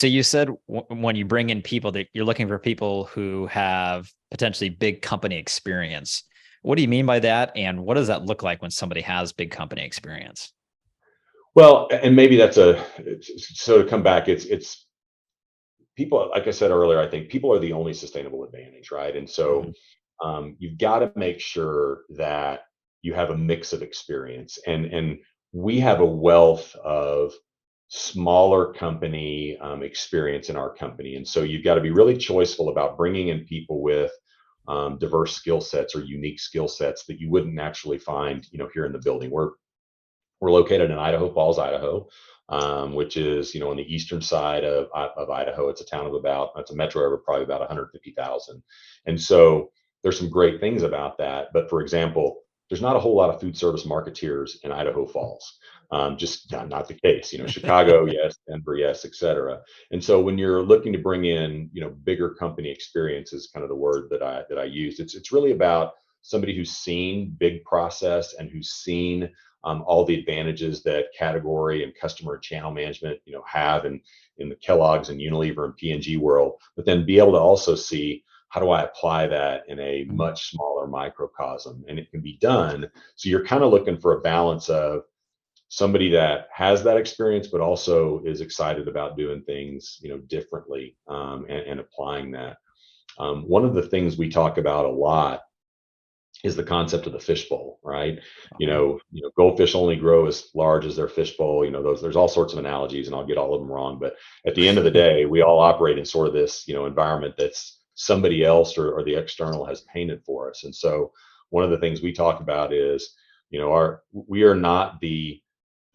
So you said when you bring in people that you're looking for people who have potentially big company experience. What do you mean by that? And what does that look like when somebody has big company experience? Well, and maybe so to come back, it's people, like I said earlier, I think people are the only sustainable advantage, right? And so Mhm. you've got to make sure that you have a mix of experience, and we have a wealth of smaller company experience in our company, and so you've got to be really choiceful about bringing in people with diverse skill sets or unique skill sets that you wouldn't naturally find, here in the building. We're located in Idaho Falls, Idaho, which is, on the eastern side of Idaho. It's a metro area of probably about 150,000. And so there's some great things about that. But for example, there's not a whole lot of food service marketeers in Idaho Falls. Just not the case. Chicago, yes, Denver, yes, et cetera. And so when you're looking to bring in, bigger company experience is kind of the word that I used. It's really about somebody who's seen big process and who's seen all the advantages that category and customer and channel management, have in the Kellogg's and Unilever and P&G world, but then be able to also see how do I apply that in a much smaller microcosm, and it can be done. So you're kind of looking for a balance of somebody that has that experience, but also is excited about doing things, differently, and applying that. One of the things we talk about a lot is the concept of the fishbowl, right? Okay. Goldfish only grow as large as their fishbowl. There's all sorts of analogies, and I'll get all of them wrong. But at the end of the day, we all operate in sort of this, environment that's somebody else or the external has painted for us. And so one of the things we talk about is, we are not the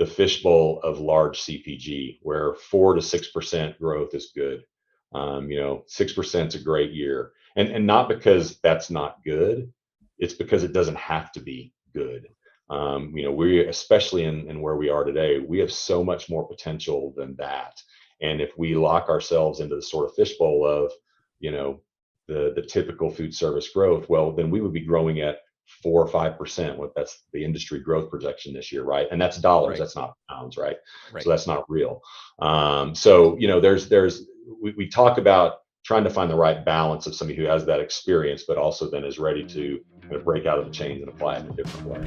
fishbowl of large CPG, where 4 to 6% growth is good. 6% is a great year, and not because that's not good, it's because it doesn't have to be good. We, especially in where we are today, we have so much more potential than that. And if we lock ourselves into the sort of fishbowl of, you know, the typical food service growth, well, then we would be growing at 4 or 5%. What that's the industry growth projection this year, right? And that's dollars, Right. that's not pounds, right? So Right. that's not real. So we talk about trying to find the right balance of somebody who has that experience, but also then is ready to kind of break out of the chains and apply it in a different way.